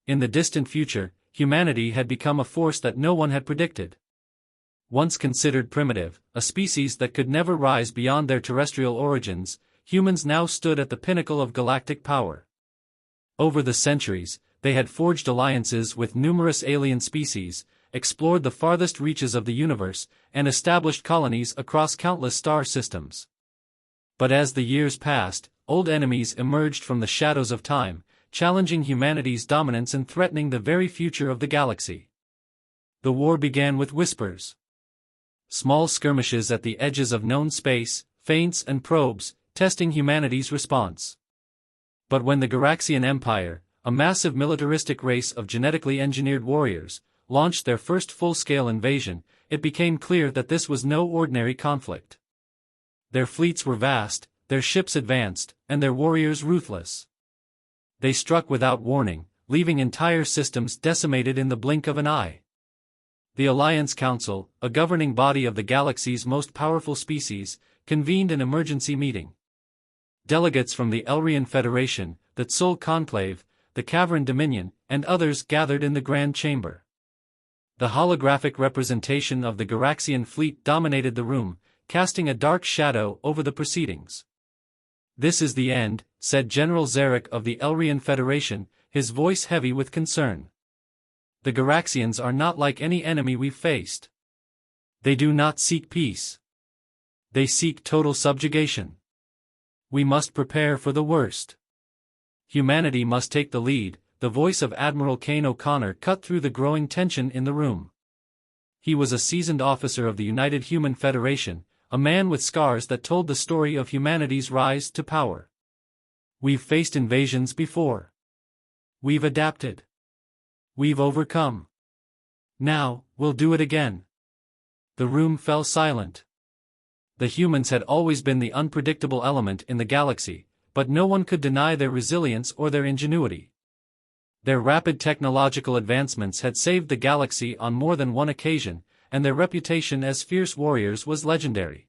In the distant future, humanity had become a force that no one had predicted. Once considered primitive, a species that could never rise beyond their terrestrial origins, humans now stood at the pinnacle of galactic power. Over the centuries, they had forged alliances with numerous alien species, explored the farthest reaches of the universe, and established colonies across countless star systems. But as the years passed, old enemies emerged from the shadows of time, challenging humanity's dominance and threatening the very future of the galaxy. The war began with whispers. Small skirmishes at the edges of known space, feints and probes, testing humanity's response. But when the Garaxian Empire, a massive militaristic race of genetically engineered warriors, launched their first full-scale invasion, it became clear that this was no ordinary conflict. Their fleets were vast, their ships advanced, and their warriors ruthless. They struck without warning, leaving entire systems decimated in the blink of an eye. The Alliance Council, a governing body of the galaxy's most powerful species, convened an emergency meeting. Delegates from the Elrian Federation, the Tsul Conclave, the Cavern Dominion, and others gathered in the Grand Chamber. The holographic representation of the Garaxian fleet dominated the room, casting a dark shadow over the proceedings. "This is the end," said General Zarek of the Elrian Federation, his voice heavy with concern. "The Garaxians are not like any enemy we've faced. They do not seek peace. They seek total subjugation. We must prepare for the worst. Humanity must take the lead." The voice of Admiral Kane O'Connor cut through the growing tension in the room. He was a seasoned officer of the United Human Federation, a man with scars that told the story of humanity's rise to power. "We've faced invasions before. We've adapted. We've overcome. Now, we'll do it again." The room fell silent. The humans had always been the unpredictable element in the galaxy, but no one could deny their resilience or their ingenuity. Their rapid technological advancements had saved the galaxy on more than one occasion, and their reputation as fierce warriors was legendary.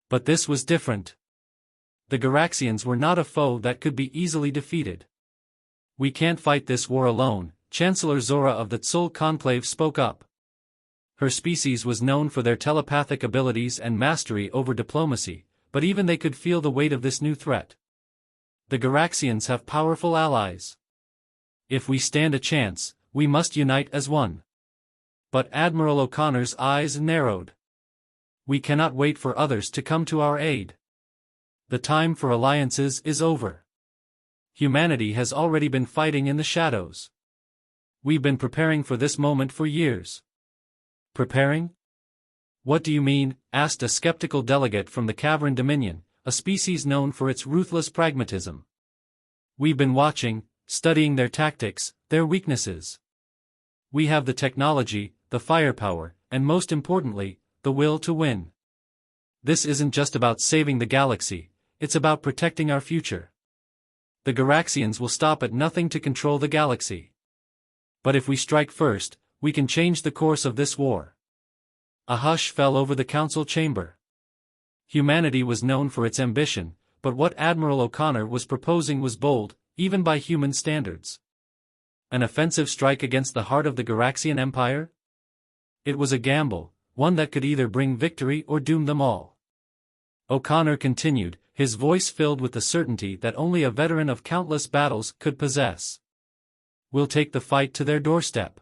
But this was different. The Garaxians were not a foe that could be easily defeated. "We can't fight this war alone," Chancellor Zora of the Tsul Conclave spoke up. Her species was known for their telepathic abilities and mastery over diplomacy, but even they could feel the weight of this new threat. "The Garaxians have powerful allies. If we stand a chance, we must unite as one." But Admiral O'Connor's eyes narrowed. "We cannot wait for others to come to our aid. The time for alliances is over. Humanity has already been fighting in the shadows. We've been preparing for this moment for years." "Preparing? What do you mean?" asked a skeptical delegate from the Cavern Dominion, a species known for its ruthless pragmatism. "We've been watching, studying their tactics, their weaknesses. We have the technology, the firepower, and most importantly, the will to win. This isn't just about saving the galaxy, it's about protecting our future. The Garaxians will stop at nothing to control the galaxy. But if we strike first, we can change the course of this war." A hush fell over the council chamber. Humanity was known for its ambition, but what Admiral O'Connor was proposing was bold, even by human standards. An offensive strike against the heart of the Garaxian Empire? It was a gamble, one that could either bring victory or doom them all. O'Connor continued, his voice filled with the certainty that only a veteran of countless battles could possess. "We'll take the fight to their doorstep.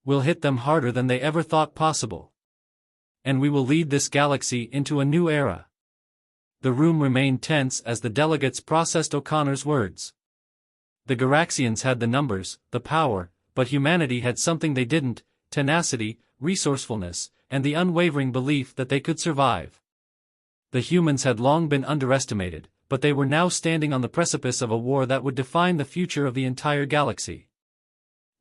We'll hit them harder than they ever thought possible. And we will lead this galaxy into a new era." The room remained tense as the delegates processed O'Connor's words. The Garaxians had the numbers, the power, but humanity had something they didn't: tenacity, resourcefulness, and the unwavering belief that they could survive. The humans had long been underestimated, but they were now standing on the precipice of a war that would define the future of the entire galaxy.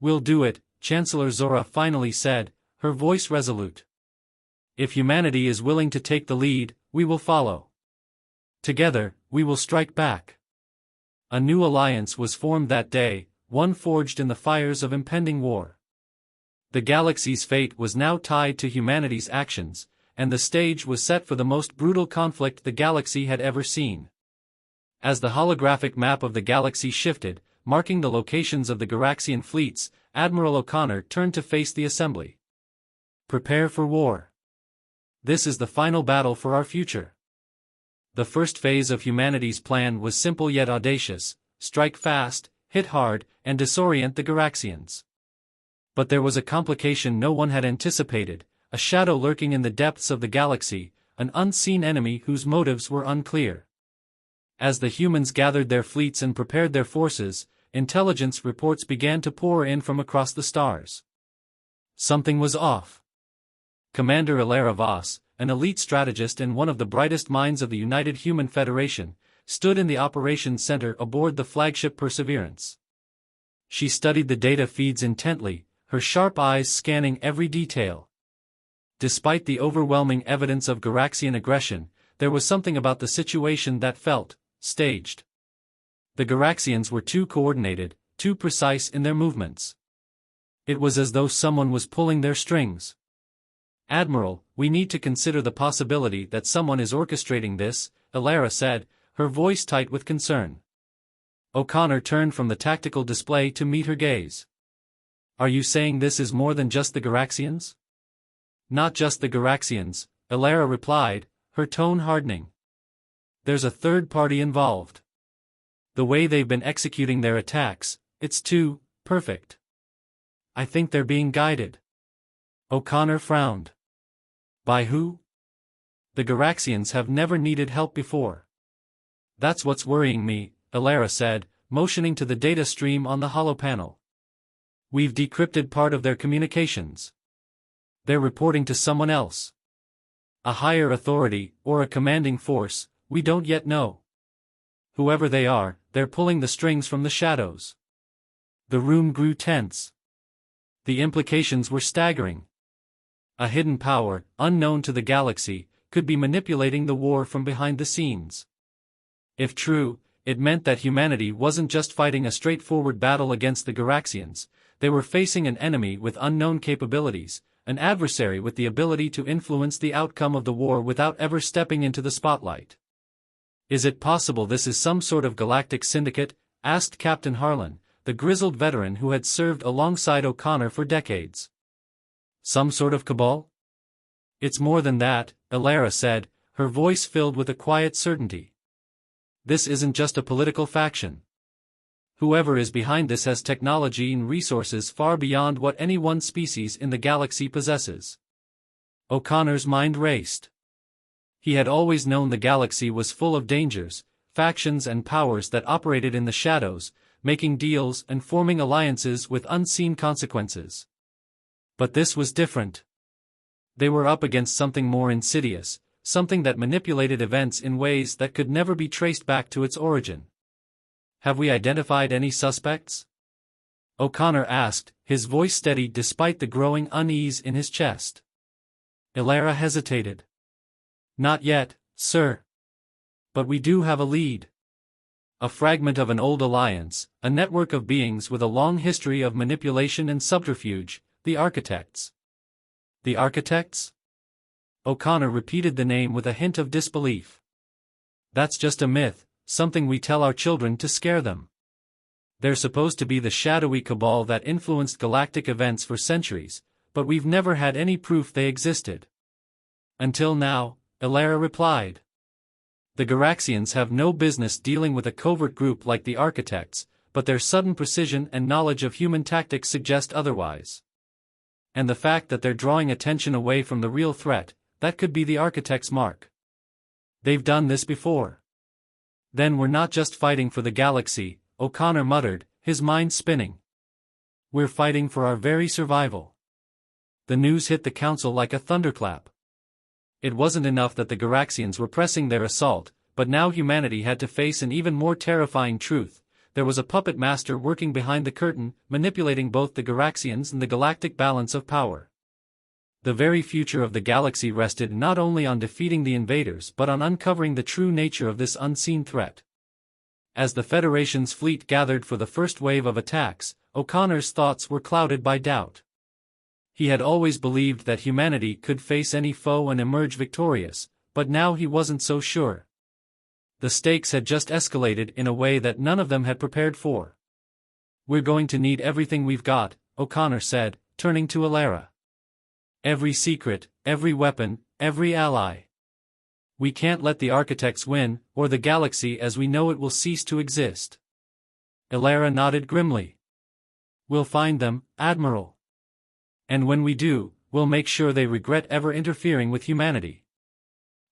"We'll do it," Chancellor Zora finally said, her voice resolute. "If humanity is willing to take the lead, we will follow. Together, we will strike back." A new alliance was formed that day, one forged in the fires of impending war. The galaxy's fate was now tied to humanity's actions, and the stage was set for the most brutal conflict the galaxy had ever seen. As the holographic map of the galaxy shifted, marking the locations of the Garaxian fleets, Admiral O'Connor turned to face the assembly. Prepare for war. This is the final battle for our future. The first phase of humanity's plan was simple yet audacious: strike fast, hit hard, and disorient the Garaxians. But there was a complication no one had anticipated, a shadow lurking in the depths of the galaxy, an unseen enemy whose motives were unclear. As the humans gathered their fleets and prepared their forces, intelligence reports began to pour in from across the stars. Something was off. Commander Ilara Voss, an elite strategist and one of the brightest minds of the United Human Federation, stood in the operations center aboard the flagship Perseverance. She studied the data feeds intently, her sharp eyes scanning every detail. Despite the overwhelming evidence of Garaxian aggression, there was something about the situation that felt staged. The Garaxians were too coordinated, too precise in their movements. It was as though someone was pulling their strings. "Admiral, we need to consider the possibility that someone is orchestrating this," Ilara said, her voice tight with concern. O'Connor turned from the tactical display to meet her gaze. "Are you saying this is more than just the Garaxians?" "Not just the Garaxians," Ilara replied, her tone hardening. "There's a third party involved. The way they've been executing their attacks, it's too perfect. I think they're being guided." O'Connor frowned. "By who?" "The Garaxians have never needed help before." "That's what's worrying me," Ilara said, motioning to the data stream on the holopanel. "We've decrypted part of their communications. They're reporting to someone else. A higher authority, or a commanding force, we don't yet know. Whoever they are, they're pulling the strings from the shadows." The room grew tense. The implications were staggering. A hidden power, unknown to the galaxy, could be manipulating the war from behind the scenes. If true, it meant that humanity wasn't just fighting a straightforward battle against the Garaxians, they were facing an enemy with unknown capabilities, an adversary with the ability to influence the outcome of the war without ever stepping into the spotlight. "Is it possible this is some sort of galactic syndicate?" asked Captain Harlan, the grizzled veteran who had served alongside O'Connor for decades. "Some sort of cabal?" "It's more than that," Ilara said, her voice filled with a quiet certainty. "This isn't just a political faction. Whoever is behind this has technology and resources far beyond what any one species in the galaxy possesses." O'Connor's mind raced. He had always known the galaxy was full of dangers, factions and powers that operated in the shadows, making deals and forming alliances with unseen consequences. But this was different. They were up against something more insidious, something that manipulated events in ways that could never be traced back to its origin. "Have we identified any suspects?" O'Connor asked, his voice steady despite the growing unease in his chest. Ilara hesitated. "Not yet, sir. But we do have a lead. A fragment of an old alliance, a network of beings with a long history of manipulation and subterfuge, the Architects." "The Architects?" O'Connor repeated the name with a hint of disbelief. "That's just a myth, something we tell our children to scare them. They're supposed to be the shadowy cabal that influenced galactic events for centuries, but we've never had any proof they existed." "Until now," Ilara replied. "The Garaxians have no business dealing with a covert group like the Architects, but their sudden precision and knowledge of human tactics suggest otherwise. And the fact that they're drawing attention away from the real threat, that could be the Architects' mark. They've done this before." "Then we're not just fighting for the galaxy," O'Connor muttered, his mind spinning. "We're fighting for our very survival." The news hit the council like a thunderclap. It wasn't enough that the Garaxians were pressing their assault, but now humanity had to face an even more terrifying truth: there was a puppet master working behind the curtain, manipulating both the Garaxians and the galactic balance of power. The very future of the galaxy rested not only on defeating the invaders but on uncovering the true nature of this unseen threat. As the Federation's fleet gathered for the first wave of attacks, O'Connor's thoughts were clouded by doubt. He had always believed that humanity could face any foe and emerge victorious, but now he wasn't so sure. The stakes had just escalated in a way that none of them had prepared for. We're going to need everything we've got, O'Connor said, turning to Alara. Every secret, every weapon, every ally. We can't let the architects win, or the galaxy as we know it will cease to exist. Alara nodded grimly. We'll find them, Admiral. And when we do, we'll make sure they regret ever interfering with humanity.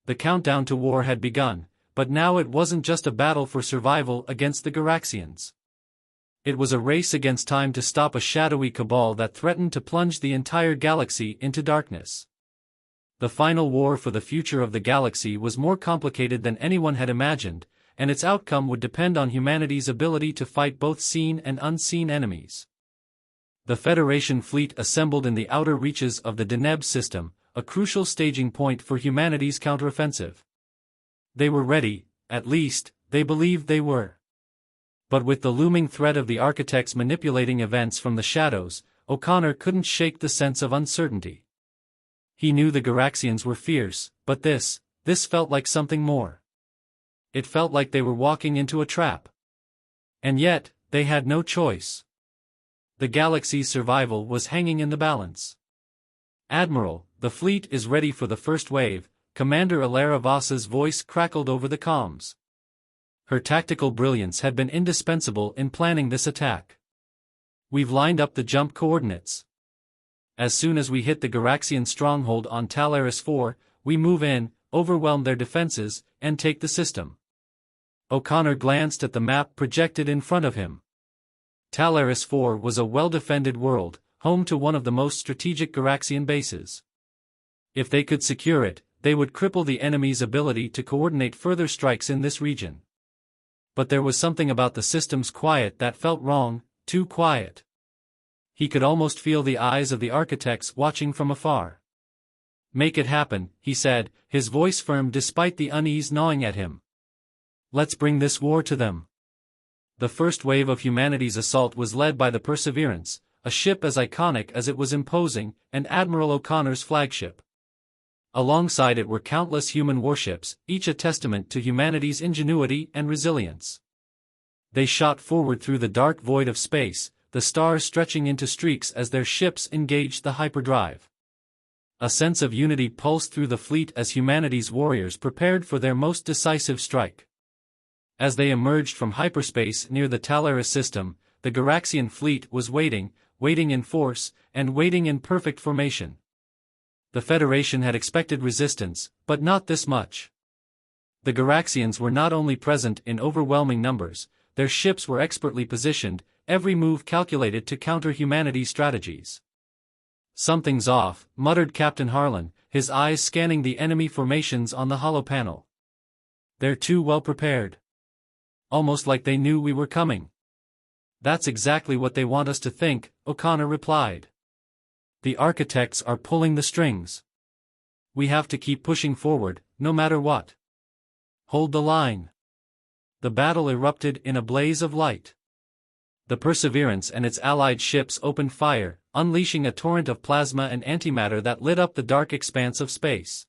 The countdown to war had begun, but now it wasn't just a battle for survival against the Garaxians. It was a race against time to stop a shadowy cabal that threatened to plunge the entire galaxy into darkness. The final war for the future of the galaxy was more complicated than anyone had imagined, and its outcome would depend on humanity's ability to fight both seen and unseen enemies. The Federation fleet assembled in the outer reaches of the Deneb system, a crucial staging point for humanity's counteroffensive. They were ready, at least, they believed they were. But with the looming threat of the architects manipulating events from the shadows, O'Connor couldn't shake the sense of uncertainty. He knew the Garaxians were fierce, but this felt like something more. It felt like they were walking into a trap. And yet, they had no choice. The galaxy's survival was hanging in the balance. Admiral, the fleet is ready for the first wave, Commander Alara Voss's voice crackled over the comms. Her tactical brilliance had been indispensable in planning this attack. We've lined up the jump coordinates. As soon as we hit the Garaxian stronghold on Talaris 4, we move in, overwhelm their defenses, and take the system. O'Connor glanced at the map projected in front of him. Talaris 4 was a well-defended world, home to one of the most strategic Garaxian bases. If they could secure it, they would cripple the enemy's ability to coordinate further strikes in this region. But there was something about the system's quiet that felt wrong, too quiet. He could almost feel the eyes of the architects watching from afar. Make it happen, he said, his voice firm despite the unease gnawing at him. Let's bring this war to them. The first wave of humanity's assault was led by the Perseverance, a ship as iconic as it was imposing, and Admiral O'Connor's flagship. Alongside it were countless human warships, each a testament to humanity's ingenuity and resilience. They shot forward through the dark void of space, the stars stretching into streaks as their ships engaged the hyperdrive. A sense of unity pulsed through the fleet as humanity's warriors prepared for their most decisive strike. As they emerged from hyperspace near the Talaris system, the Garaxian fleet was waiting in force, and waiting in perfect formation. The Federation had expected resistance, but not this much. The Garaxians were not only present in overwhelming numbers, their ships were expertly positioned, every move calculated to counter humanity's strategies. Something's off, muttered Captain Harlan, his eyes scanning the enemy formations on the holopanel. They're too well prepared. Almost like they knew we were coming. That's exactly what they want us to think, O'Connor replied. The architects are pulling the strings. We have to keep pushing forward, no matter what. Hold the line. The battle erupted in a blaze of light. The Perseverance and its allied ships opened fire, unleashing a torrent of plasma and antimatter that lit up the dark expanse of space.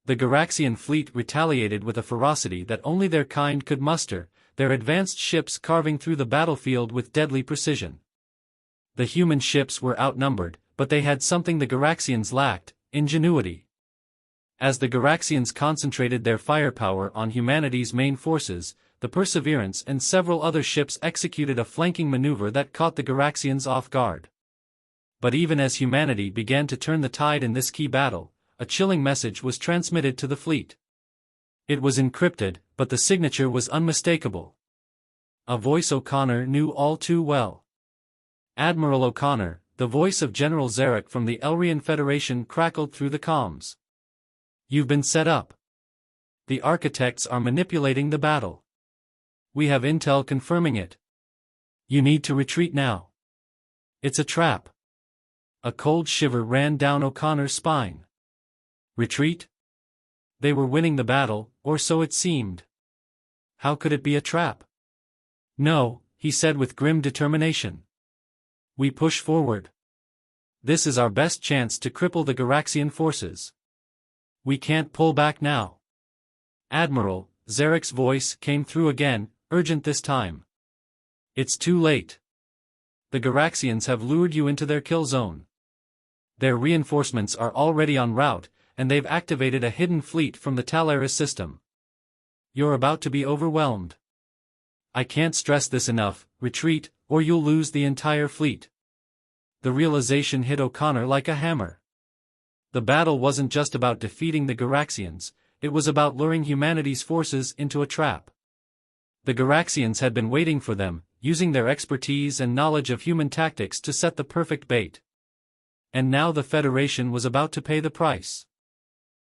The Garaxian fleet retaliated with a ferocity that only their kind could muster, their advanced ships carving through the battlefield with deadly precision. The human ships were outnumbered, but they had something the Garaxians lacked, ingenuity. As the Garaxians concentrated their firepower on humanity's main forces, the Perseverance and several other ships executed a flanking maneuver that caught the Garaxians off guard. But even as humanity began to turn the tide in this key battle, a chilling message was transmitted to the fleet. It was encrypted, but the signature was unmistakable. A voice O'Connor knew all too well. Admiral O'Connor, the voice of General Zarek from the Elrian Federation crackled through the comms. You've been set up. The architects are manipulating the battle. We have intel confirming it. You need to retreat now. It's a trap. A cold shiver ran down O'Connor's spine. Retreat? They were winning the battle, or so it seemed. How could it be a trap? No, he said with grim determination. We push forward. This is our best chance to cripple the Garaxian forces. We can't pull back now. Admiral, Zarek's voice came through again, urgent this time. It's too late. The Garaxians have lured you into their kill zone. Their reinforcements are already en route, and they've activated a hidden fleet from the Talaris system. You're about to be overwhelmed. I can't stress this enough, retreat, or you'll lose the entire fleet. The realization hit O'Connor like a hammer. The battle wasn't just about defeating the Garaxians, it was about luring humanity's forces into a trap. The Garaxians had been waiting for them, using their expertise and knowledge of human tactics to set the perfect bait. And now the Federation was about to pay the price.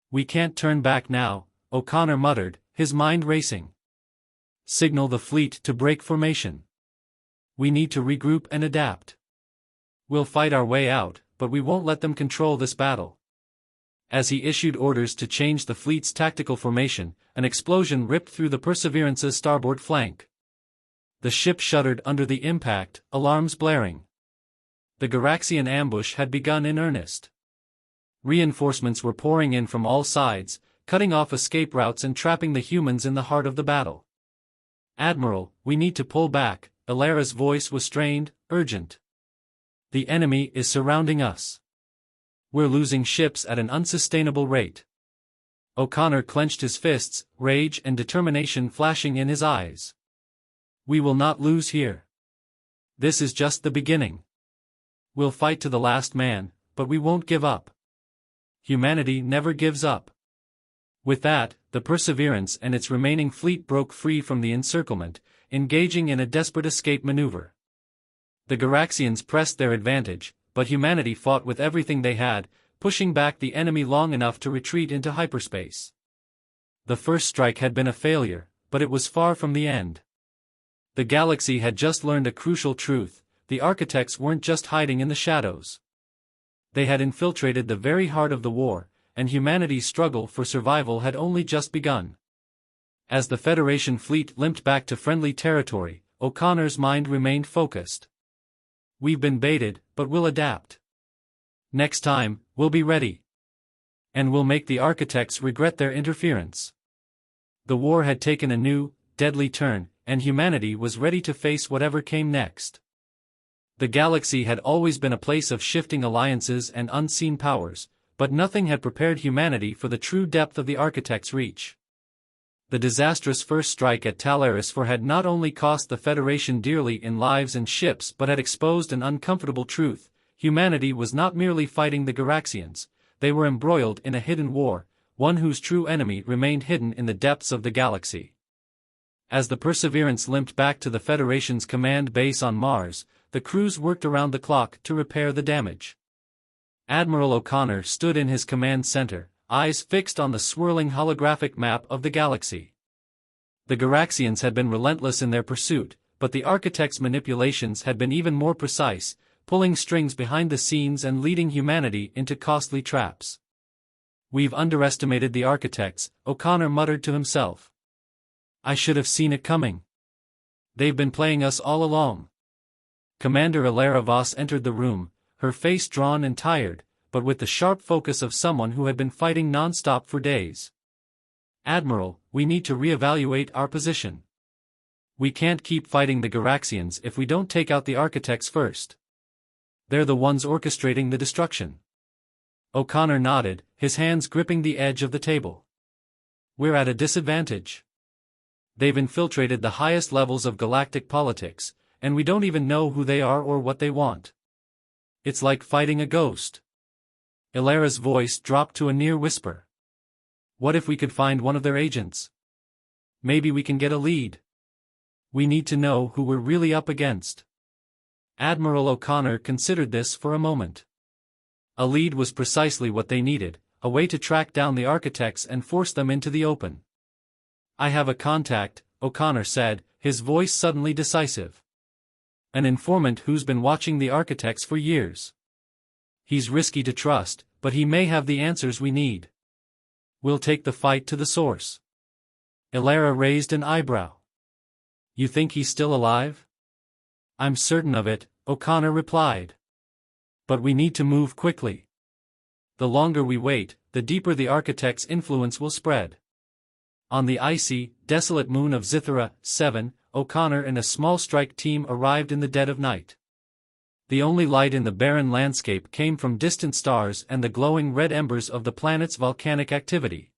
We can't turn back now, O'Connor muttered, his mind racing. Signal the fleet to break formation. We need to regroup and adapt. We'll fight our way out, but we won't let them control this battle. As he issued orders to change the fleet's tactical formation, an explosion ripped through the Perseverance's starboard flank. The ship shuddered under the impact, alarms blaring. The Garaxian ambush had begun in earnest. Reinforcements were pouring in from all sides, cutting off escape routes and trapping the humans in the heart of the battle. Admiral, we need to pull back, Ilara's voice was strained, urgent. The enemy is surrounding us. We're losing ships at an unsustainable rate. O'Connor clenched his fists, rage and determination flashing in his eyes. We will not lose here. This is just the beginning. We'll fight to the last man, but we won't give up. Humanity never gives up. With that, the Perseverance and its remaining fleet broke free from the encirclement, engaging in a desperate escape maneuver. The Garaxians pressed their advantage, but humanity fought with everything they had, pushing back the enemy long enough to retreat into hyperspace. The first strike had been a failure, but it was far from the end. The galaxy had just learned a crucial truth: the architects weren't just hiding in the shadows. They had infiltrated the very heart of the war, and humanity's struggle for survival had only just begun. As the Federation fleet limped back to friendly territory, O'Connor's mind remained focused. We've been baited, but we'll adapt. Next time, we'll be ready. And we'll make the architects regret their interference. The war had taken a new, deadly turn, and humanity was ready to face whatever came next. The galaxy had always been a place of shifting alliances and unseen powers, but nothing had prepared humanity for the true depth of the architects' reach. The disastrous first strike at Talaris IV had not only cost the Federation dearly in lives and ships but had exposed an uncomfortable truth: humanity was not merely fighting the Garaxians, they were embroiled in a hidden war, one whose true enemy remained hidden in the depths of the galaxy. As the Perseverance limped back to the Federation's command base on Mars, the crews worked around the clock to repair the damage. Admiral O'Connor stood in his command center, eyes fixed on the swirling holographic map of the galaxy. The Garaxians had been relentless in their pursuit, but the architects' manipulations had been even more precise, pulling strings behind the scenes and leading humanity into costly traps. We've underestimated the architects, O'Connor muttered to himself. I should have seen it coming. They've been playing us all along. Commander Ilara Voss entered the room, her face drawn and tired, but with the sharp focus of someone who had been fighting non-stop for days. Admiral, we need to reevaluate our position. We can't keep fighting the Garaxians if we don't take out the architects first. They're the ones orchestrating the destruction. O'Connor nodded, his hands gripping the edge of the table. We're at a disadvantage. They've infiltrated the highest levels of galactic politics, and we don't even know who they are or what they want. It's like fighting a ghost. Ilara's voice dropped to a near whisper. What if we could find one of their agents? Maybe we can get a lead. We need to know who we're really up against. Admiral O'Connor considered this for a moment. A lead was precisely what they needed, a way to track down the architects and force them into the open. I have a contact, O'Connor said, his voice suddenly decisive. An informant who's been watching the architects for years. He's risky to trust, but he may have the answers we need. We'll take the fight to the source. Ilara raised an eyebrow. You think he's still alive? I'm certain of it, O'Connor replied. But we need to move quickly. The longer we wait, the deeper the architect's influence will spread. On the icy, desolate moon of Zithera 7, O'Connor and a small strike team arrived in the dead of night. The only light in the barren landscape came from distant stars and the glowing red embers of the planet's volcanic activity.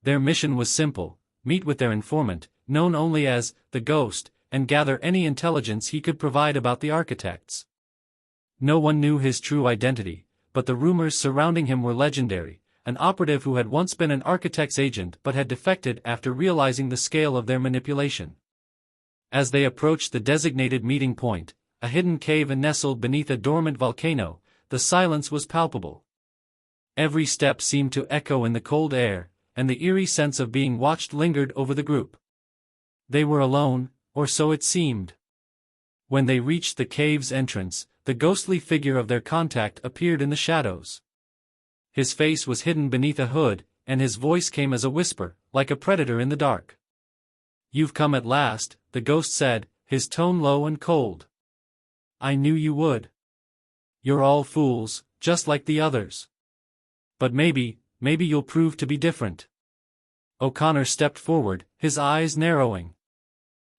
Their mission was simple: meet with their informant, known only as the Ghost, and gather any intelligence he could provide about the architects. No one knew his true identity, but the rumors surrounding him were legendary: an operative who had once been an architect's agent but had defected after realizing the scale of their manipulation. As they approached the designated meeting point, a hidden cave nestled beneath a dormant volcano, the silence was palpable. Every step seemed to echo in the cold air, and the eerie sense of being watched lingered over the group. They were alone, or so it seemed. When they reached the cave's entrance, the ghostly figure of their contact appeared in the shadows. His face was hidden beneath a hood, and his voice came as a whisper, like a predator in the dark. "You've come at last," the ghost said, his tone low and cold. "I knew you would. You're all fools, just like the others. But maybe you'll prove to be different." O'Connor stepped forward, his eyes narrowing.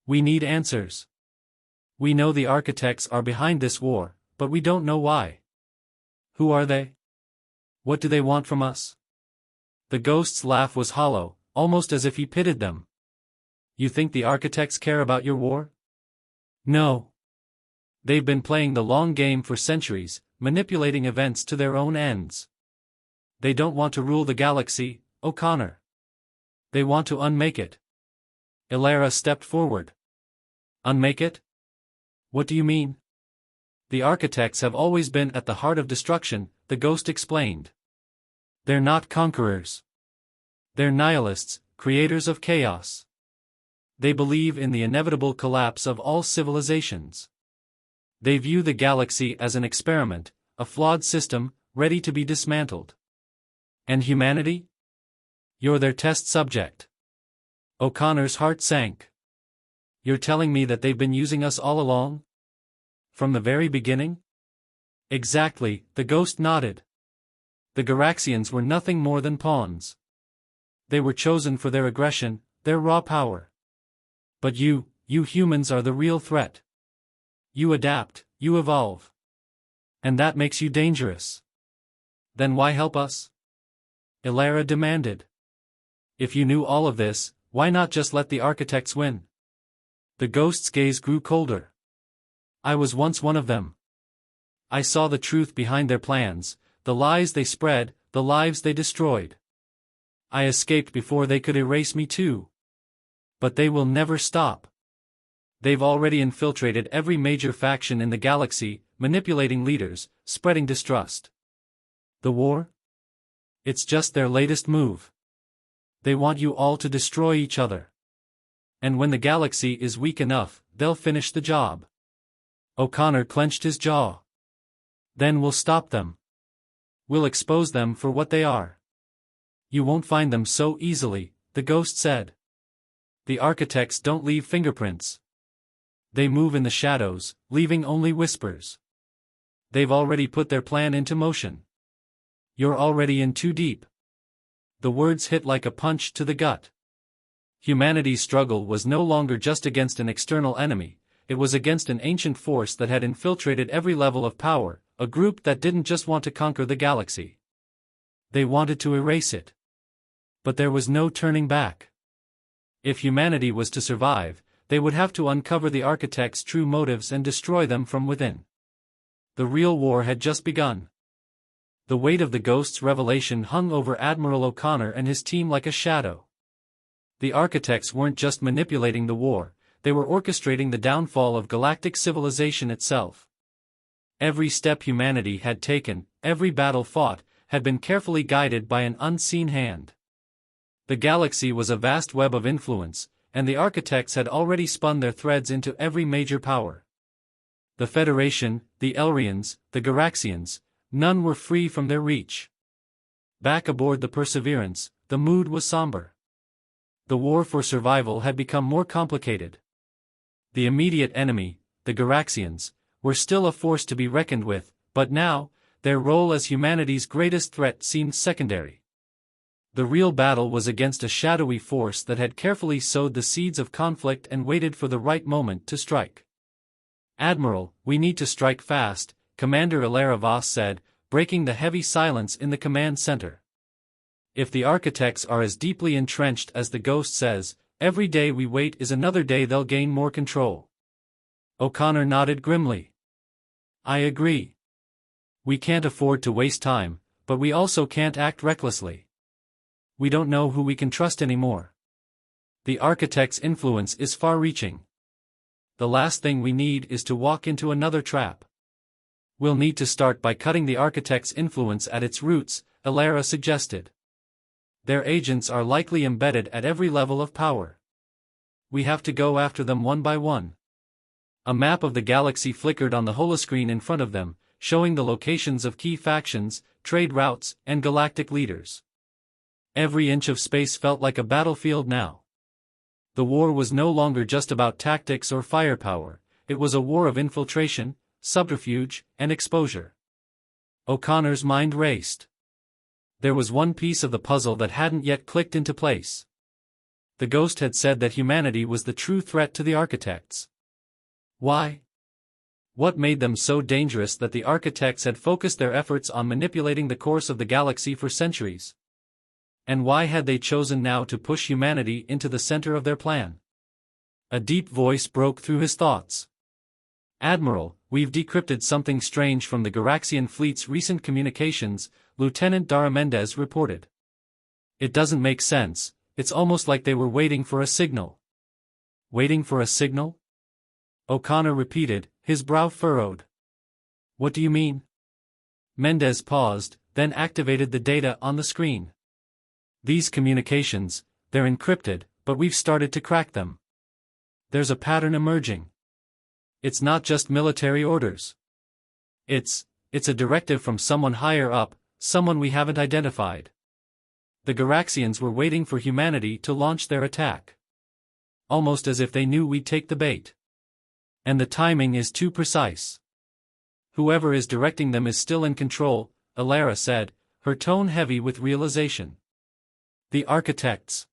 "We need answers. We know the architects are behind this war, but we don't know why. Who are they? What do they want from us?" The ghost's laugh was hollow, almost as if he pitied them. "You think the architects care about your war? No. They've been playing the long game for centuries, manipulating events to their own ends. They don't want to rule the galaxy, O'Connor. They want to unmake it." Ilara stepped forward. "Unmake it? What do you mean?" "The architects have always been at the heart of destruction," the ghost explained. "They're not conquerors. They're nihilists, creators of chaos. They believe in the inevitable collapse of all civilizations. They view the galaxy as an experiment, a flawed system, ready to be dismantled. And humanity? You're their test subject." O'Connor's heart sank. "You're telling me that they've been using us all along? From the very beginning?" "Exactly," the ghost nodded. "The Garaxians were nothing more than pawns. They were chosen for their aggression, their raw power. But you humans are the real threat. You adapt, you evolve. And that makes you dangerous. Then why help us?" Ilara demanded. "If you knew all of this, why not just let the architects win?" The ghost's gaze grew colder. "I was once one of them. I saw the truth behind their plans, the lies they spread, the lives they destroyed. I escaped before they could erase me too. But they will never stop. They've already infiltrated every major faction in the galaxy, manipulating leaders, spreading distrust. The war? It's just their latest move. They want you all to destroy each other. And when the galaxy is weak enough, they'll finish the job." O'Connor clenched his jaw. "Then we'll stop them. We'll expose them for what they are." "You won't find them so easily," the ghost said. "The architects don't leave fingerprints. They move in the shadows, leaving only whispers. They've already put their plan into motion. You're already in too deep." The words hit like a punch to the gut. Humanity's struggle was no longer just against an external enemy, it was against an ancient force that had infiltrated every level of power, a group that didn't just want to conquer the galaxy. They wanted to erase it. But there was no turning back. If humanity was to survive, they would have to uncover the architects' true motives and destroy them from within. The real war had just begun. The weight of the ghost's revelation hung over Admiral O'Connor and his team like a shadow. The architects weren't just manipulating the war, they were orchestrating the downfall of galactic civilization itself. Every step humanity had taken, every battle fought, had been carefully guided by an unseen hand. The galaxy was a vast web of influence, and the architects had already spun their threads into every major power. The Federation, the Elrians, the Garaxians, none were free from their reach. Back aboard the Perseverance, the mood was somber. The war for survival had become more complicated. The immediate enemy, the Garaxians, were still a force to be reckoned with, but now, their role as humanity's greatest threat seemed secondary. The real battle was against a shadowy force that had carefully sowed the seeds of conflict and waited for the right moment to strike. "Admiral, we need to strike fast," Commander Ilara Voss said, breaking the heavy silence in the command center. "If the architects are as deeply entrenched as the Ghost says, every day we wait is another day they'll gain more control." O'Connor nodded grimly. "I agree. We can't afford to waste time, but we also can't act recklessly. We don't know who we can trust anymore. The architect's influence is far-reaching. The last thing we need is to walk into another trap." "We'll need to start by cutting the architect's influence at its roots," Ilara suggested. "Their agents are likely embedded at every level of power. We have to go after them one by one." A map of the galaxy flickered on the holoscreen in front of them, showing the locations of key factions, trade routes, and galactic leaders. Every inch of space felt like a battlefield now. The war was no longer just about tactics or firepower, it was a war of infiltration, subterfuge, and exposure. O'Connor's mind raced. There was one piece of the puzzle that hadn't yet clicked into place. The Ghost had said that humanity was the true threat to the architects. Why? What made them so dangerous that the architects had focused their efforts on manipulating the course of the galaxy for centuries? And why had they chosen now to push humanity into the center of their plan? A deep voice broke through his thoughts. "Admiral, we've decrypted something strange from the Garaxian fleet's recent communications," Lieutenant Dara Mendez reported. "It doesn't make sense, it's almost like they were waiting for a signal." "Waiting for a signal?" O'Connor repeated, his brow furrowed. "What do you mean?" Mendez paused, then activated the data on the screen. "These communications, they're encrypted, but we've started to crack them. There's a pattern emerging. It's not just military orders. It's a directive from someone higher up, someone we haven't identified. The Garaxians were waiting for humanity to launch their attack. Almost as if they knew we'd take the bait. And the timing is too precise. Whoever is directing them is still in control," Ilara said, her tone heavy with realization. "The architects.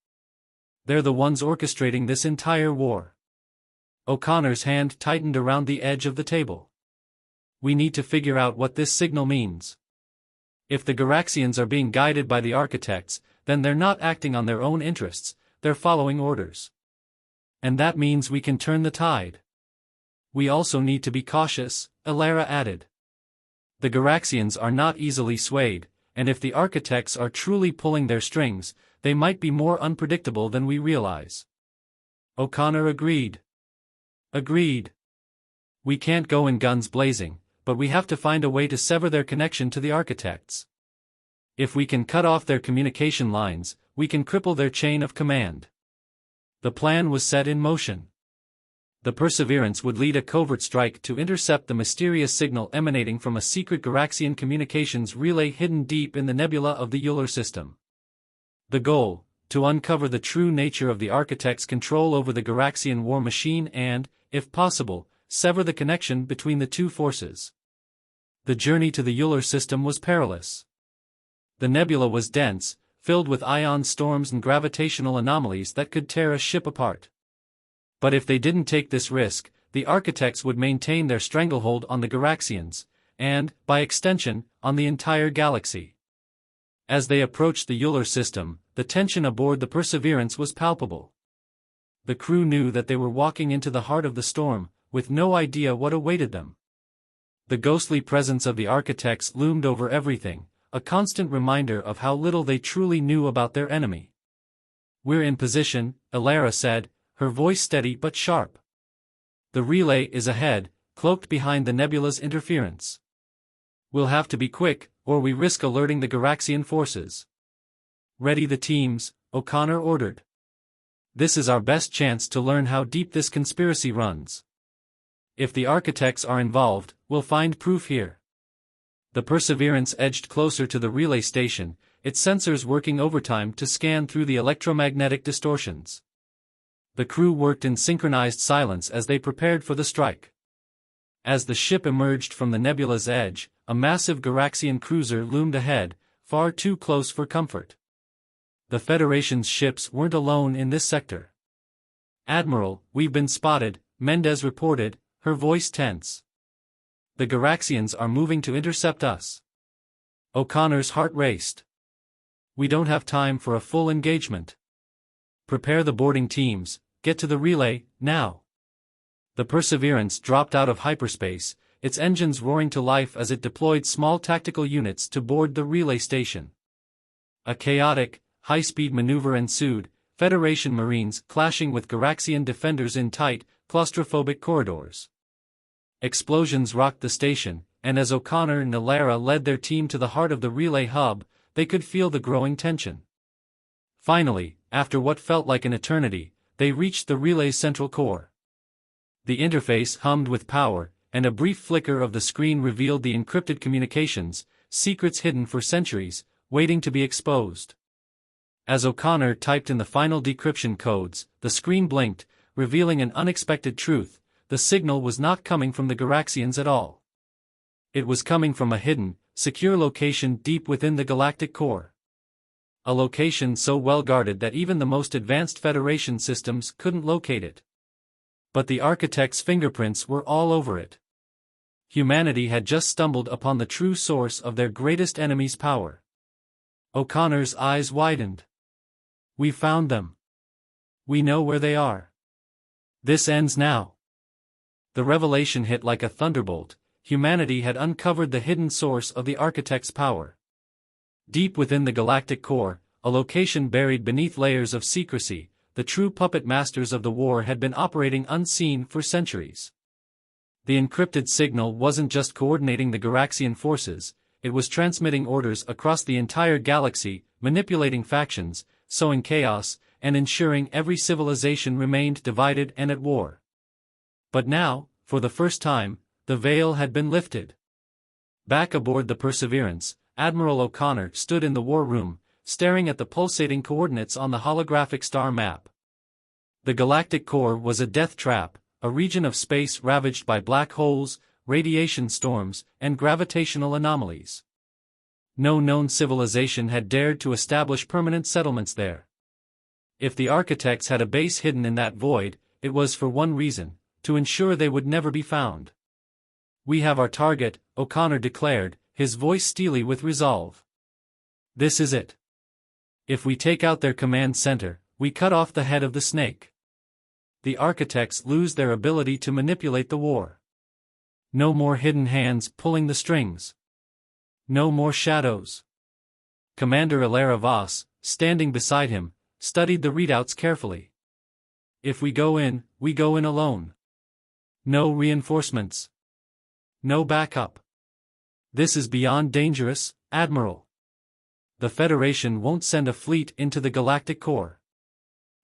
They're the ones orchestrating this entire war." O'Connor's hand tightened around the edge of the table. "We need to figure out what this signal means. If the Garaxians are being guided by the architects, then they're not acting on their own interests, they're following orders. And that means we can turn the tide. We also need to be cautious," Ilara added. "The Garaxians are not easily swayed, and if the architects are truly pulling their strings, they might be more unpredictable than we realize." O'Connor agreed. "Agreed. We can't go in guns blazing, but we have to find a way to sever their connection to the architects. If we can cut off their communication lines, we can cripple their chain of command." The plan was set in motion. The Perseverance would lead a covert strike to intercept the mysterious signal emanating from a secret Garaxian communications relay hidden deep in the nebula of the Euler system. The goal, to uncover the true nature of the architect's control over the Garaxian war machine and, if possible, sever the connection between the two forces. The journey to the Euler system was perilous. The nebula was dense, filled with ion storms and gravitational anomalies that could tear a ship apart. But if they didn't take this risk, the architects would maintain their stranglehold on the Garaxians, and, by extension, on the entire galaxy. As they approached the Euler system, the tension aboard the Perseverance was palpable. The crew knew that they were walking into the heart of the storm, with no idea what awaited them. The ghostly presence of the architects loomed over everything, a constant reminder of how little they truly knew about their enemy. "We're in position," Ilara said, her voice steady but sharp. "The relay is ahead, cloaked behind the nebula's interference. We'll have to be quick, or we risk alerting the Garaxian forces." "Ready the teams," O'Connor ordered. "This is our best chance to learn how deep this conspiracy runs. If the architects are involved, we'll find proof here." The Perseverance edged closer to the relay station, its sensors working overtime to scan through the electromagnetic distortions. The crew worked in synchronized silence as they prepared for the strike. As the ship emerged from the nebula's edge, a massive Garaxian cruiser loomed ahead, far too close for comfort. The Federation's ships weren't alone in this sector. "Admiral, we've been spotted," Mendez reported, her voice tense. The Garaxians are moving to intercept us. O'Connor's heart raced. We don't have time for a full engagement. Prepare the boarding teams, get to the relay, now. The Perseverance dropped out of hyperspace, its engines roaring to life as it deployed small tactical units to board the relay station. A chaotic, high-speed maneuver ensued, Federation Marines clashing with Garaxian defenders in tight, claustrophobic corridors. Explosions rocked the station, and as O'Connor and Ilara led their team to the heart of the relay hub, they could feel the growing tension. Finally, after what felt like an eternity, they reached the relay's central core. The interface hummed with power, and a brief flicker of the screen revealed the encrypted communications, secrets hidden for centuries, waiting to be exposed. As O'Connor typed in the final decryption codes, the screen blinked, revealing an unexpected truth: the signal was not coming from the Garaxians at all. It was coming from a hidden, secure location deep within the galactic core. A location so well guarded that even the most advanced Federation systems couldn't locate it. But the architect's fingerprints were all over it. Humanity had just stumbled upon the true source of their greatest enemy's power. O'Connor's eyes widened. We found them. We know where they are. This ends now. The revelation hit like a thunderbolt. Humanity had uncovered the hidden source of the architect's power. Deep within the galactic core, a location buried beneath layers of secrecy, the true puppet masters of the war had been operating unseen for centuries. The encrypted signal wasn't just coordinating the Garaxian forces, it was transmitting orders across the entire galaxy, manipulating factions, sowing chaos, and ensuring every civilization remained divided and at war. But now, for the first time, the veil had been lifted. Back aboard the Perseverance, Admiral O'Connor stood in the war room, staring at the pulsating coordinates on the holographic star map. The galactic core was a death trap, a region of space ravaged by black holes, radiation storms, and gravitational anomalies. No known civilization had dared to establish permanent settlements there. If the architects had a base hidden in that void, it was for one reason: to ensure they would never be found. We have our target, O'Connor declared, his voice steely with resolve. This is it. If we take out their command center, we cut off the head of the snake. The architects lose their ability to manipulate the war. No more hidden hands pulling the strings. No more shadows. Commander Ilara Voss, standing beside him, studied the readouts carefully. If we go in alone. No reinforcements. No backup. This is beyond dangerous, Admiral. The Federation won't send a fleet into the galactic core.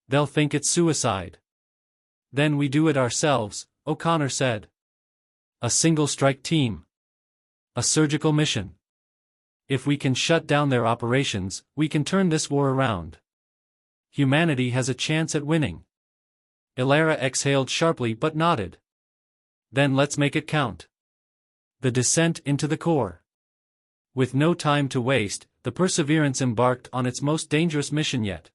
They'll think it's suicide. Then we do it ourselves, O'Connor said. A single strike team. A surgical mission. If we can shut down their operations, we can turn this war around. Humanity has a chance at winning. Ilara exhaled sharply but nodded. Then let's make it count. The descent into the core. With no time to waste, the Perseverance embarked on its most dangerous mission yet.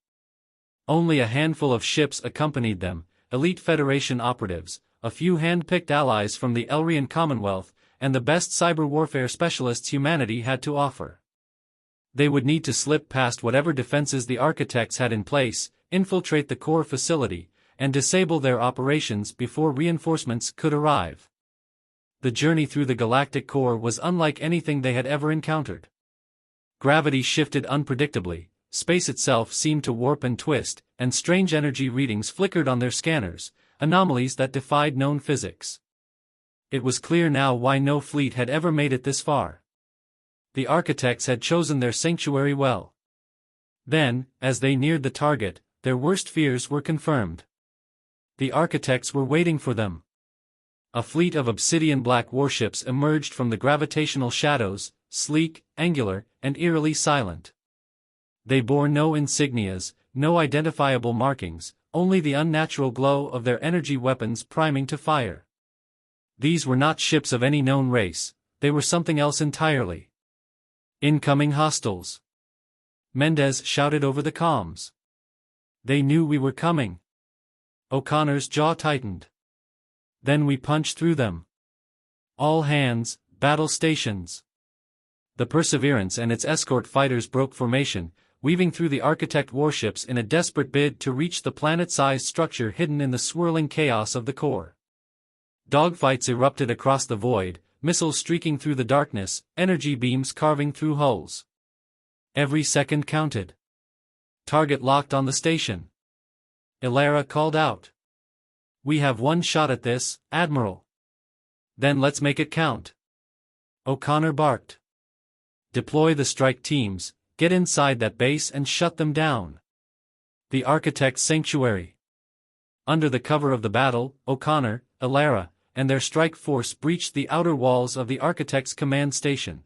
Only a handful of ships accompanied them, elite Federation operatives, a few hand-picked allies from the Elrian Commonwealth, and the best cyber warfare specialists humanity had to offer. They would need to slip past whatever defenses the architects had in place, infiltrate the core facility, and disable their operations before reinforcements could arrive. The journey through the galactic core was unlike anything they had ever encountered. Gravity shifted unpredictably, space itself seemed to warp and twist, and strange energy readings flickered on their scanners, anomalies that defied known physics. It was clear now why no fleet had ever made it this far. The architects had chosen their sanctuary well. Then, as they neared the target, their worst fears were confirmed. The architects were waiting for them. A fleet of obsidian-black warships emerged from the gravitational shadows, sleek, angular, and eerily silent. They bore no insignias, no identifiable markings, only the unnatural glow of their energy weapons priming to fire. These were not ships of any known race, they were something else entirely. Incoming hostiles. Mendez shouted over the comms. They knew we were coming. O'Connor's jaw tightened. Then we punch through them. All hands, battle stations. The Perseverance and its escort fighters broke formation, weaving through the Architect warships in a desperate bid to reach the planet-sized structure hidden in the swirling chaos of the core. Dogfights erupted across the void, missiles streaking through the darkness, energy beams carving through hulls. Every second counted. Target locked on the station. Ilara called out. "We have one shot at this, Admiral." "Then let's make it count." O'Connor barked. "Deploy the strike teams, get inside that base and shut them down." The Architect's Sanctuary. Under the cover of the battle, O'Connor, Ilara, and their strike force breached the outer walls of the Architect's command station.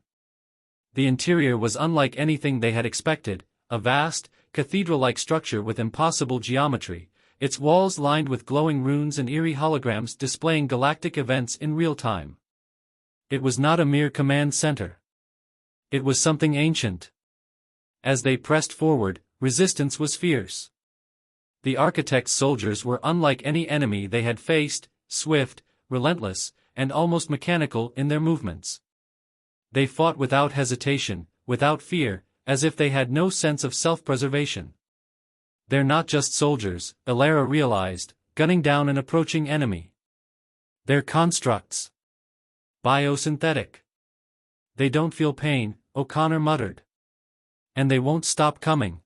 The interior was unlike anything they had expected, a vast, cathedral-like structure with impossible geometry, its walls lined with glowing runes and eerie holograms displaying galactic events in real time. It was not a mere command center. It was something ancient. As they pressed forward, resistance was fierce. The Architect's soldiers were unlike any enemy they had faced, swift, relentless, and almost mechanical in their movements. They fought without hesitation, without fear, as if they had no sense of self-preservation. They're not just soldiers, Ilara realized, gunning down an approaching enemy. They're constructs. Biosynthetic. They don't feel pain, O'Connor muttered. And they won't stop coming.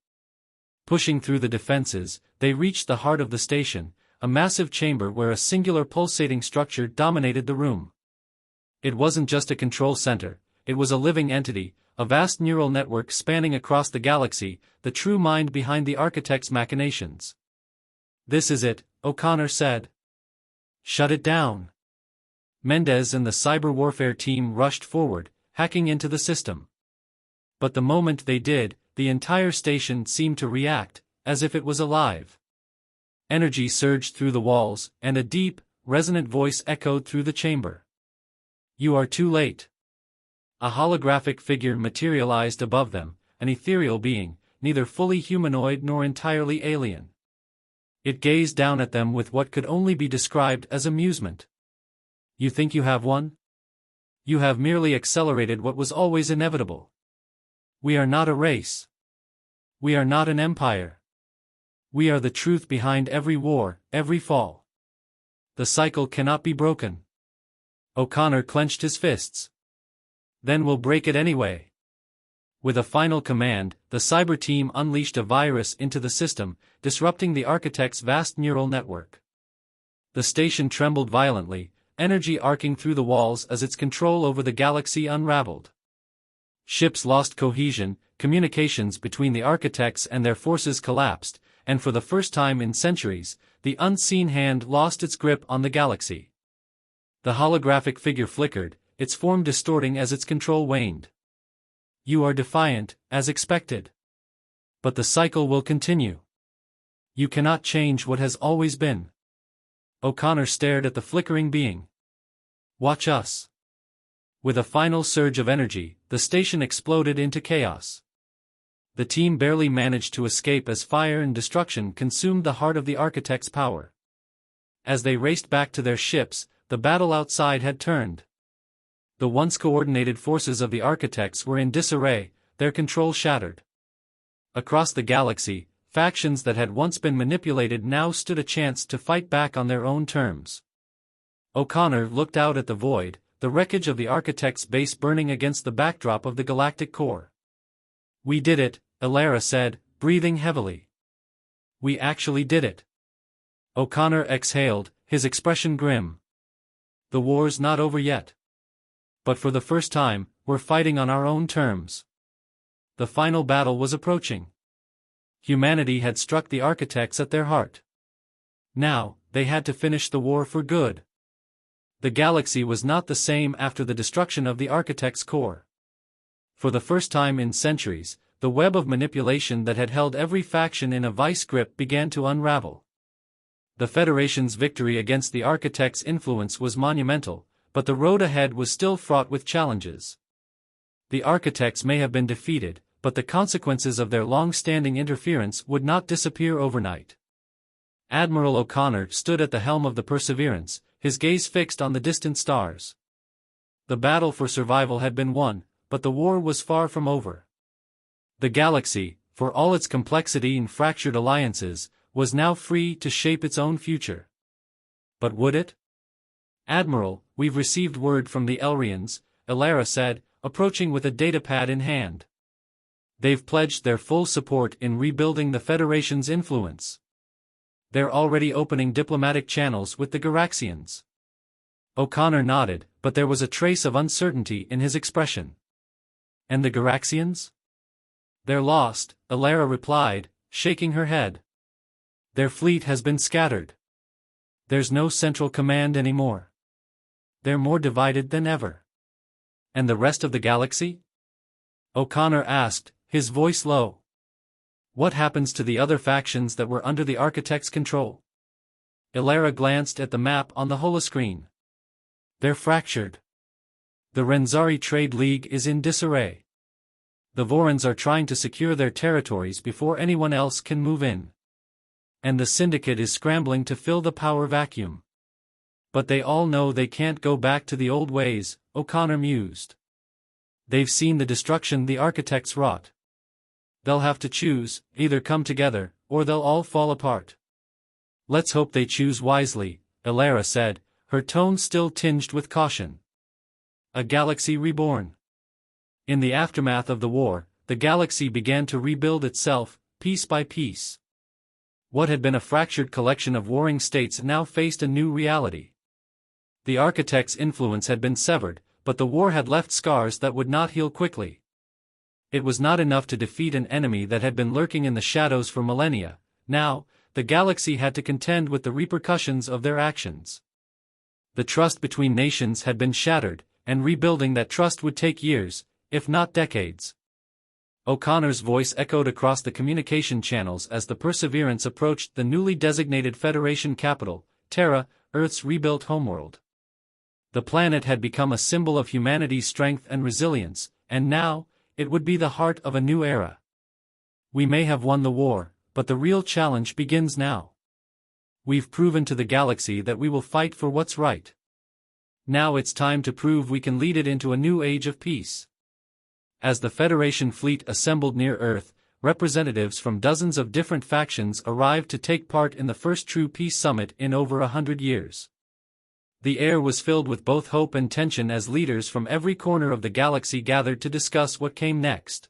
Pushing through the defenses, they reached the heart of the station, a massive chamber where a singular pulsating structure dominated the room. It wasn't just a control center, it was a living entity, a vast neural network spanning across the galaxy, the true mind behind the Architect's machinations. "This is it," O'Connor said. "Shut it down." Mendez and the cyber warfare team rushed forward, hacking into the system. But the moment they did, the entire station seemed to react, as if it was alive. Energy surged through the walls, and a deep, resonant voice echoed through the chamber. "You are too late." A holographic figure materialized above them, an ethereal being, neither fully humanoid nor entirely alien. It gazed down at them with what could only be described as amusement. "You think you have won? You have merely accelerated what was always inevitable. We are not a race. We are not an empire. We are the truth behind every war, every fall. The cycle cannot be broken." O'Connor clenched his fists. "Then we'll break it anyway." With a final command, the cyber team unleashed a virus into the system, disrupting the Architect's vast neural network. The station trembled violently, energy arcing through the walls as its control over the galaxy unraveled. Ships lost cohesion, communications between the Architects and their forces collapsed, and for the first time in centuries, the unseen hand lost its grip on the galaxy. The holographic figure flickered, its form distorting as its control waned. "You are defiant, as expected. But the cycle will continue. You cannot change what has always been." O'Connor stared at the flickering being. "Watch us." With a final surge of energy, the station exploded into chaos. The team barely managed to escape as fire and destruction consumed the heart of the Architect's power. As they raced back to their ships, the battle outside had turned. The once coordinated forces of the Architects were in disarray, their control shattered. Across the galaxy, factions that had once been manipulated now stood a chance to fight back on their own terms. O'Connor looked out at the void, the wreckage of the Architect's base burning against the backdrop of the galactic core. "We did it," Ilara said, breathing heavily. "We actually did it." O'Connor exhaled, his expression grim. "The war's not over yet. But for the first time, we're fighting on our own terms." The final battle was approaching. Humanity had struck the Architects at their heart. Now, they had to finish the war for good. The galaxy was not the same after the destruction of the Architect's core. For the first time in centuries, the web of manipulation that had held every faction in a vice grip began to unravel. The Federation's victory against the Architect's influence was monumental, but the road ahead was still fraught with challenges. The Architects may have been defeated, but the consequences of their long-standing interference would not disappear overnight. Admiral O'Connor stood at the helm of the Perseverance, his gaze fixed on the distant stars. The battle for survival had been won, but the war was far from over. The galaxy, for all its complexity and fractured alliances, was now free to shape its own future. But would it? "Admiral, we've received word from the Elrians," Elara said, approaching with a datapad in hand. "They've pledged their full support in rebuilding the Federation's influence. They're already opening diplomatic channels with the Garaxians." O'Connor nodded, but there was a trace of uncertainty in his expression. "And the Garaxians?" "They're lost," Elara replied, shaking her head. "Their fleet has been scattered. There's no central command anymore. They're more divided than ever." "And the rest of the galaxy?" O'Connor asked, his voice low. "What happens to the other factions that were under the Architect's control?" Elara glanced at the map on the holoscreen. "They're fractured. The Renzari Trade League is in disarray. The Vorons are trying to secure their territories before anyone else can move in. And the Syndicate is scrambling to fill the power vacuum. But they all know they can't go back to the old ways," O'Connor mused. "They've seen the destruction the Architects wrought. They'll have to choose, either come together, or they'll all fall apart." "Let's hope they choose wisely," Elara said, her tone still tinged with caution. A galaxy reborn. In the aftermath of the war, the galaxy began to rebuild itself, piece by piece. What had been a fractured collection of warring states now faced a new reality. The Architect's influence had been severed, but the war had left scars that would not heal quickly. It was not enough to defeat an enemy that had been lurking in the shadows for millennia. Now, the galaxy had to contend with the repercussions of their actions. The trust between nations had been shattered, and rebuilding that trust would take years, if not decades. O'Connor's voice echoed across the communication channels as the Perseverance approached the newly designated Federation capital, Terra, Earth's rebuilt homeworld. The planet had become a symbol of humanity's strength and resilience, and now, it would be the heart of a new era. "We may have won the war, but the real challenge begins now. We've proven to the galaxy that we will fight for what's right. Now it's time to prove we can lead it into a new age of peace." As the Federation fleet assembled near Earth, representatives from dozens of different factions arrived to take part in the first true peace summit in over 100 years. The air was filled with both hope and tension as leaders from every corner of the galaxy gathered to discuss what came next.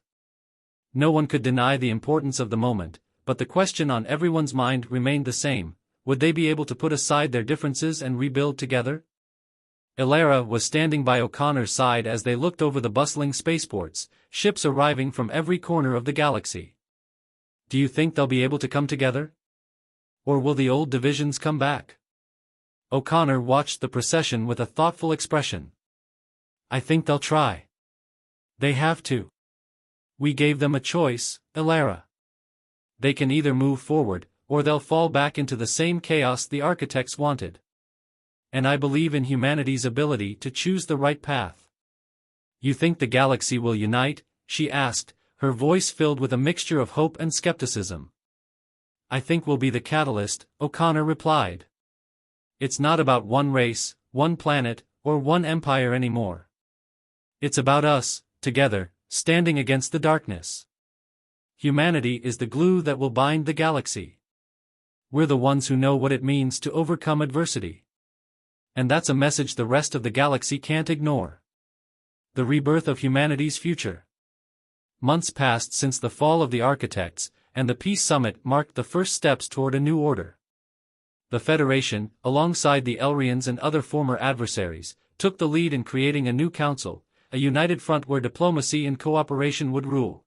No one could deny the importance of the moment, but the question on everyone's mind remained the same: would they be able to put aside their differences and rebuild together? Elara was standing by O'Connor's side as they looked over the bustling spaceports, ships arriving from every corner of the galaxy. "Do you think they'll be able to come together? Or will the old divisions come back?" O'Connor watched the procession with a thoughtful expression. "I think they'll try. They have to. We gave them a choice, Elara. They can either move forward, or they'll fall back into the same chaos the Architects wanted. And I believe in humanity's ability to choose the right path." "You think the galaxy will unite?" she asked, her voice filled with a mixture of hope and skepticism. "I think we'll be the catalyst," O'Connor replied. "It's not about one race, one planet, or one empire anymore. It's about us, together, standing against the darkness. Humanity is the glue that will bind the galaxy. We're the ones who know what it means to overcome adversity. And that's a message the rest of the galaxy can't ignore. The rebirth of humanity's future." Months passed since the fall of the Architects, and the Peace Summit marked the first steps toward a new order. The Federation, alongside the Elrians and other former adversaries, took the lead in creating a new council, a united front where diplomacy and cooperation would rule.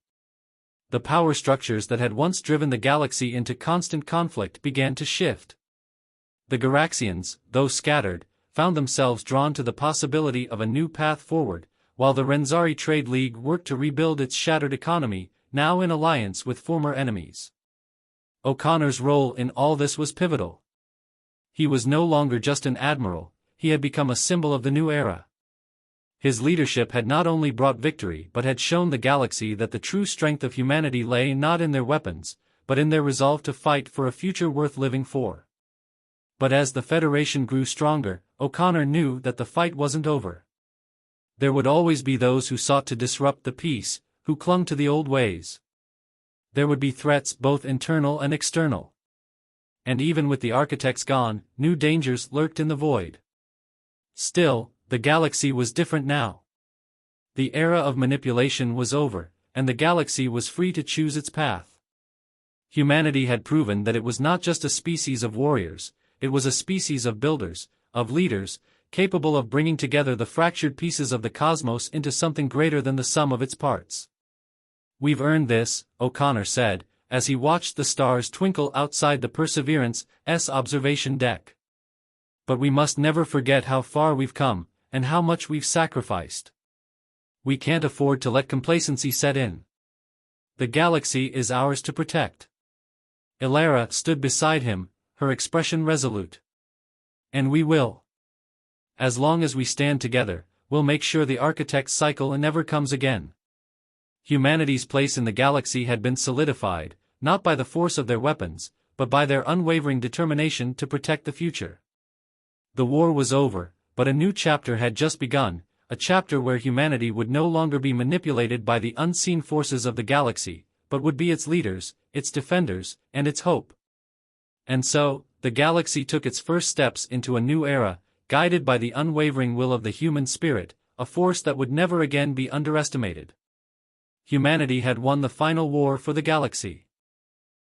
The power structures that had once driven the galaxy into constant conflict began to shift. The Garaxians, though scattered, found themselves drawn to the possibility of a new path forward, while the Renzari Trade League worked to rebuild its shattered economy, now in alliance with former enemies. O'Connor's role in all this was pivotal. He was no longer just an admiral, he had become a symbol of the new era. His leadership had not only brought victory but had shown the galaxy that the true strength of humanity lay not in their weapons, but in their resolve to fight for a future worth living for. But as the Federation grew stronger, O'Connor knew that the fight wasn't over. There would always be those who sought to disrupt the peace, who clung to the old ways. There would be threats both internal and external. And even with the architects gone, new dangers lurked in the void. Still, the galaxy was different now. The era of manipulation was over, and the galaxy was free to choose its path. Humanity had proven that it was not just a species of warriors, it was a species of builders, of leaders, capable of bringing together the fractured pieces of the cosmos into something greater than the sum of its parts. "We've earned this," O'Connor said, as he watched the stars twinkle outside the Perseverance's observation deck. "But we must never forget how far we've come, and how much we've sacrificed. We can't afford to let complacency set in. The galaxy is ours to protect." Ilara stood beside him, her expression resolute. "And we will. As long as we stand together, we'll make sure the architect's cycle never comes again." Humanity's place in the galaxy had been solidified, not by the force of their weapons, but by their unwavering determination to protect the future. The war was over, but a new chapter had just begun, a chapter where humanity would no longer be manipulated by the unseen forces of the galaxy, but would be its leaders, its defenders, and its hope. And so, the galaxy took its first steps into a new era, guided by the unwavering will of the human spirit, a force that would never again be underestimated. Humanity had won the final war for the galaxy.